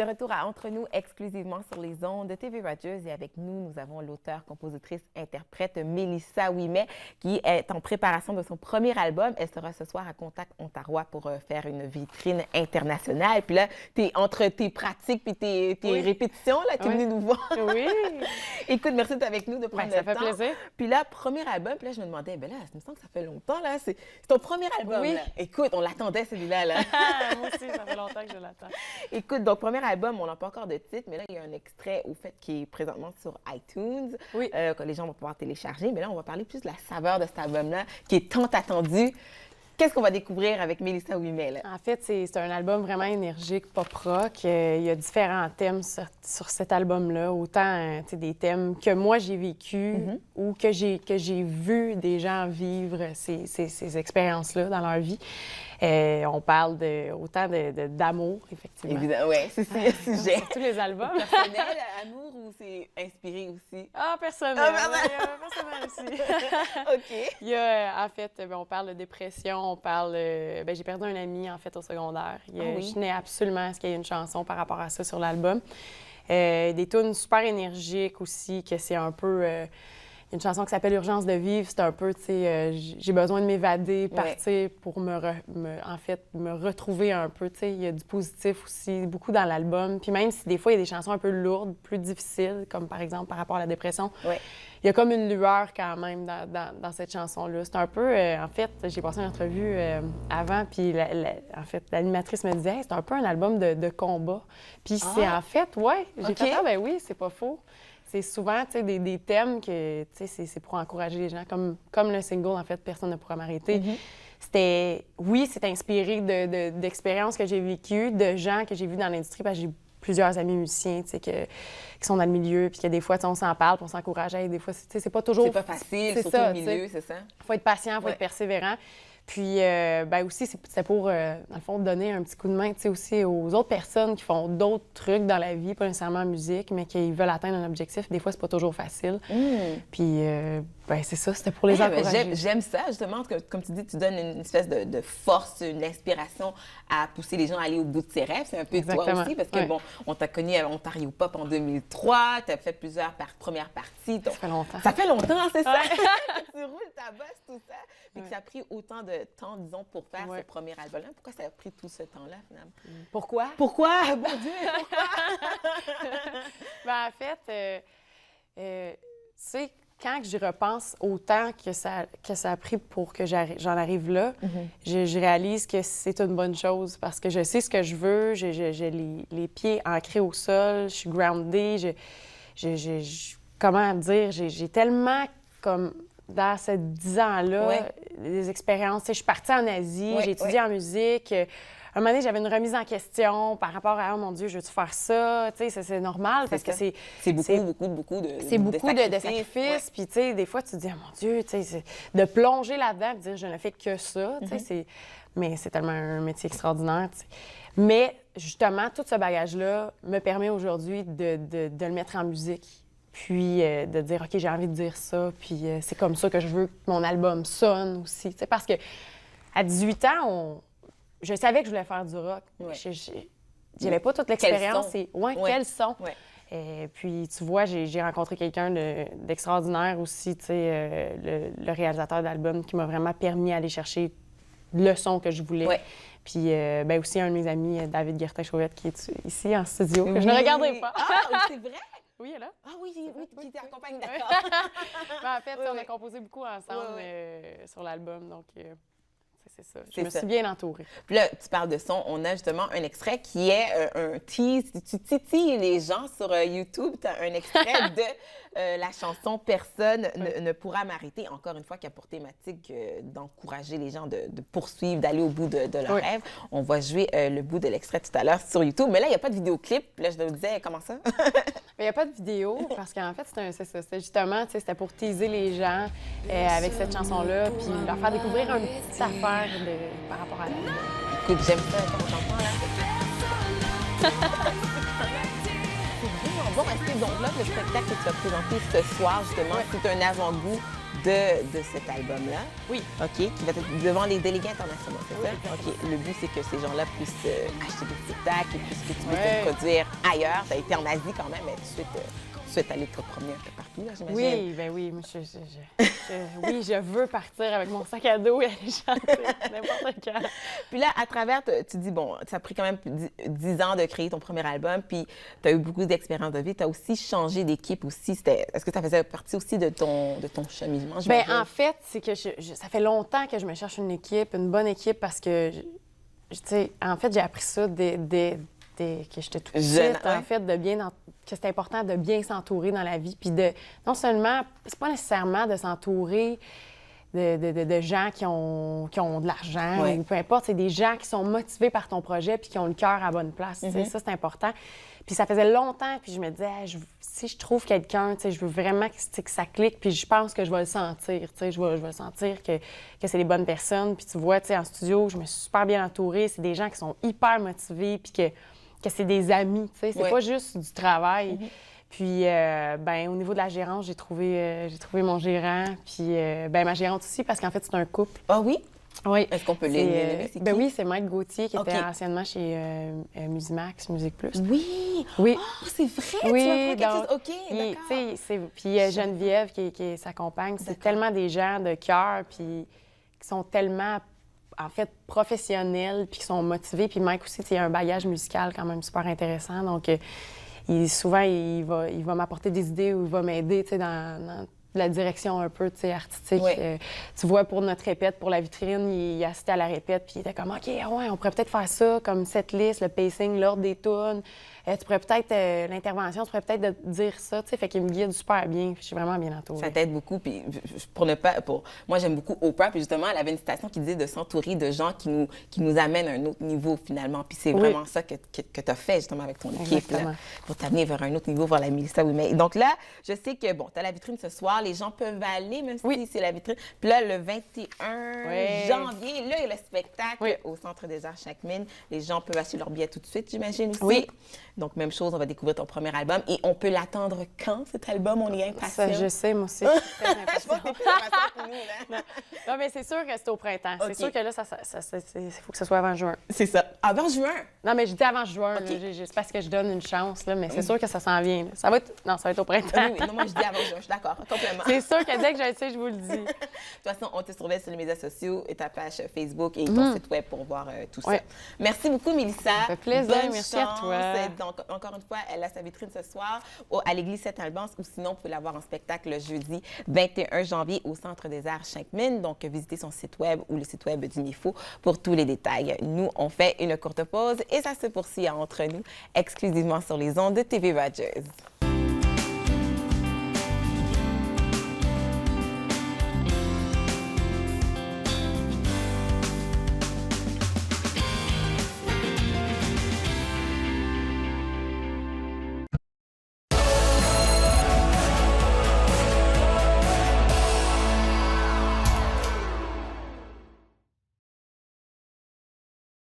De retour à Entre nous, exclusivement sur les ondes de TV Rogers. Et avec nous, nous avons l'auteure, compositrice, interprète Mélissa Ouimet, qui est en préparation de son premier album. Elle sera ce soir à Contact Ontario pour faire une vitrine internationale. Puis là, entre tes pratiques et tes répétitions, là, tu es venue nous voir. Oui. Écoute, merci d'être avec nous, de prendre le temps. Ça fait plaisir. Puis là, premier album, puis là, je me demandais, ben là, il me semble que ça fait longtemps, là. C'est ton premier album, oui. Là. Écoute, on l'attendait, celui-là, là. Moi aussi, ça fait longtemps que je l'attends. Écoute, donc, premier album, on n'a pas encore de titre, mais là, il y a un extrait au fait qui est présentement sur iTunes, que les gens vont pouvoir télécharger. Mais là, on va parler plus de la saveur de cet album-là, qui est tant attendu. Qu'est-ce qu'on va découvrir avec Mélissa Ouimet, là? En fait, c'est un album vraiment énergique, pop-rock. Il y a différents thèmes sur cet album-là. Autant des thèmes que moi, j'ai vécu ou que j'ai vu des gens vivre ces expériences-là dans leur vie. On parle autant d'amour, effectivement. Évidemment, oui, c'est le sujet. Sur tous les albums. Personnel, amour ou c'est inspiré aussi? Ah, personnel. Personnel aussi. OK. Il y a, en fait, on parle de dépression, on parle... j'ai perdu un ami, en fait, au secondaire. Je tenais absolument à ce qu'il y ait une chanson par rapport à ça sur l'album. Des tunes super énergiques aussi, que c'est un peu... Il y a une chanson qui s'appelle Urgence de vivre. C'est un peu, tu sais, j'ai besoin de m'évader, partir pour me retrouver un peu. Tu sais, il y a du positif aussi, beaucoup dans l'album. Puis même si des fois, il y a des chansons un peu lourdes, plus difficiles, comme par exemple par rapport à la dépression, il y a comme une lueur quand même dans cette chanson-là. C'est un peu, en fait, j'ai passé une entrevue avant, puis en fait, l'animatrice me disait, hey, c'est un peu un album de combat. Puis c'est en fait, j'ai fait, ah ben oui, c'est pas faux. C'est souvent, tu sais, des thèmes que, tu sais, c'est pour encourager les gens, comme le single, en fait, « Personne ne pourra m'arrêter ». C'était, c'est inspiré d'expériences que j'ai vécues, de gens que j'ai vus dans l'industrie, parce que j'ai plusieurs amis musiciens, tu sais, qui sont dans le milieu, puis que des fois, on s'en parle, puis on s'encourage. Des fois, tu sais, c'est pas toujours... C'est pas facile, surtout au milieu, c'est ça? Il faut être patient, il faut être persévérant. Puis, aussi, c'est pour, dans le fond, donner un petit coup de main, tu sais, aussi aux autres personnes qui font d'autres trucs dans la vie, pas nécessairement en musique, mais qui veulent atteindre un objectif. Des fois, c'est pas toujours facile. Puis, c'est ça, c'était pour les encourager. J'aime ça, justement, que, comme tu dis, tu donnes une espèce de force, une inspiration à pousser les gens à aller au bout de ses rêves. C'est un peu toi aussi, parce que, bon, on t'a connu à Ontario Pop en 2003, tu as fait plusieurs premières parties. Ça fait longtemps. Ça fait longtemps, c'est ça? Tu roules ta bosse, tout ça. Puis que ça a pris autant de temps, disons, pour faire ce premier album-là. Pourquoi ça a pris tout ce temps-là, finalement? Pourquoi? Pourquoi? Mon Dieu, pourquoi? En fait, tu sais, quand j'y repense au temps que ça a pris pour que j'en arrive là, je réalise que c'est une bonne chose parce que je sais ce que je veux, j'ai les pieds ancrés au sol, je suis groundée, comment dire, j'ai tellement comme... Dans ces 10 ans-là, des expériences. Je suis partie en Asie, j'ai étudié en musique. Un moment donné, j'avais une remise en question par rapport à « Oh mon Dieu, je veux-tu faire ça? » Tu sais, c'est normal parce que c'est... C'est beaucoup de C'est beaucoup de sacrifices. Puis, tu sais, des fois, tu te dis « Oh mon Dieu, tu sais, de plonger là-dedans et de dire « Je ne fais que ça. » Tu sais, mais c'est tellement un métier extraordinaire, tu sais. Mais, justement, tout ce bagage-là me permet aujourd'hui de le mettre en musique. Puis de dire, OK, j'ai envie de dire ça, puis c'est comme ça que je veux que mon album sonne aussi. T'sais, parce que à 18 ans, je savais que je voulais faire du rock. J'avais pas toute l'expérience. Quels sons? Et puis, tu vois, j'ai rencontré quelqu'un d'extraordinaire aussi, le réalisateur d'album, qui m'a vraiment permis d'aller chercher le son que je voulais. Puis, aussi un de mes amis, David Guertin-Chauvette, qui est ici en studio, que je ne regarderai pas. Ah, c'est vrai? Oui, elle est là. Ah oui, qui t'accompagne, d'accord. En fait, on a composé beaucoup ensemble sur l'album, donc c'est ça. Je me suis bien entourée. Puis là, tu parles de son. On a justement un extrait qui est un tease. Tu titilles les gens sur YouTube. Tu as un extrait de la chanson « Personne ne pourra m'arrêter ». Encore une fois, qui a pour thématique d'encourager les gens de poursuivre, d'aller au bout de leurs rêves. On va jouer le bout de l'extrait tout à l'heure sur YouTube. Mais là, il n'y a pas de vidéoclip. Là, je te disais, comment ça? Il n'y a pas de vidéo parce qu'en fait, c'était justement, c'était pour teaser les gens avec cette chanson-là puis leur faire découvrir une petite affaire par rapport à elle. Écoute, j'aime ça quand on entend, là. C'est vraiment bon. Est-ce que donc là, le spectacle que tu as présenté ce soir, justement, c'est un avant-goût de cet album-là. Oui. OK, qui va être devant les délégués internationaux, c'est Oui, ça? exactement. OK. Le but, c'est que ces gens-là puissent acheter des spectacles et puisque tu peux te produire ailleurs. Tu as été en Asie quand même, mais tout de suite aller te promener un peu partout, là, j'imagine. Oui, bien oui. Oui, je veux partir avec mon sac à dos et aller chanter n'importe quand. Puis là, à travers, tu dis, bon, ça a pris quand même 10 ans de créer ton premier album, puis tu as eu beaucoup d'expérience de vie. Tu as aussi changé d'équipe aussi. Est-ce que ça faisait partie aussi de ton cheminement? Bien, en fait, c'est que ça fait longtemps que je me cherche une équipe, une bonne équipe, parce que, tu sais, en fait, j'ai appris ça dès que j'étais toute petite, en fait, que c'est important de bien s'entourer dans la vie, puis non seulement, c'est pas nécessairement de s'entourer de gens qui ont de l'argent ou peu importe, c'est des gens qui sont motivés par ton projet puis qui ont le cœur à la bonne place. Ça, c'est important. Puis ça faisait longtemps, puis je me disais, si je trouve quelqu'un, je veux vraiment que ça clique, puis je pense que je vais le sentir, je vais sentir que c'est les bonnes personnes. Puis tu vois, en studio, je me suis super bien entourée. C'est des gens qui sont hyper motivés, puis que c'est des amis, c'est pas juste du travail. Puis, au niveau de la gérance, j'ai trouvé mon gérant, puis ma gérante aussi, parce qu'en fait, c'est un couple. Ah oui? Oui. Est-ce qu'on peut les nommer? Oui, c'est Mike Gauthier, qui était anciennement chez Musimax, Musique Plus. Oui! Oui. Oh, c'est vrai! Oui, tu m'apprends quelque chose. OK, d'accord. Puis Geneviève, qui est sa compagne, c'est tellement des gens de cœur, puis qui sont tellement, en fait, professionnels, puis qui sont motivés. Puis Mike aussi, il a un bagage musical quand même super intéressant, donc... souvent, il va m'apporter des idées ou il va m'aider dans la direction un peu artistique. Oui. Tu vois, pour notre répète, pour la vitrine, il assistait à la répète, puis il était comme « OK, ouais, on pourrait peut-être faire ça, comme cette liste, le pacing, l'ordre des tunes. Tu pourrais peut-être, l'intervention, tu pourrais peut-être dire ça. » Fait qu'il me guide super bien, je suis vraiment bien entourée. Ça t'aide beaucoup. Puis moi, j'aime beaucoup Oprah. Puis justement, elle avait une citation qui disait de s'entourer de gens qui nous amènent à un autre niveau, finalement. Puis c'est vraiment ça que tu as fait, justement, avec ton équipe, là, pour t'amener vers un autre niveau, vers la Mélissa Ouimet. Donc là, je sais que, bon, tu as la vitrine ce soir. Les gens peuvent aller, même si c'est la vitrine. Puis là, le 21 janvier, là, il y a le spectacle au Centre des Arts Chaque-Mine. Les gens peuvent acheter leur billet tout de suite, j'imagine aussi. Oui. Donc, même chose, on va découvrir ton premier album. Et on peut l'attendre quand, cet album? On est impatient. Ça, je sais, moi aussi. Je pense que t'es plus impatient que nous, là. Non, mais c'est sûr que c'est au printemps. Okay. C'est sûr que là, il faut que ce soit avant juin. C'est ça. Avant juin? Non, mais je dis avant juin. Okay. C'est parce que je donne une chance, là, mais c'est sûr que ça s'en vient. Là. Ça va être au printemps. Oui. Non, moi, je dis avant juin. Je suis d'accord, complètement. C'est sûr que dès que je le sais, je vous le dis. De toute façon, on te surveille sur les médias sociaux et ta page Facebook et ton site web pour voir tout ça. Merci beaucoup, Mélissa. Ça fait plaisir. Bonne Merci chance. à toi. Donc, encore une fois, elle a sa vitrine ce soir à l'église Saint-Albans ou sinon, vous pouvez la voir en spectacle le jeudi 21 janvier au Centre des Arts Chaque-Mine. Donc, visitez son site web ou le site web du MIFO pour tous les détails. Nous, on fait une courte pause et ça se poursuit entre nous exclusivement sur les ondes de TV Rogers.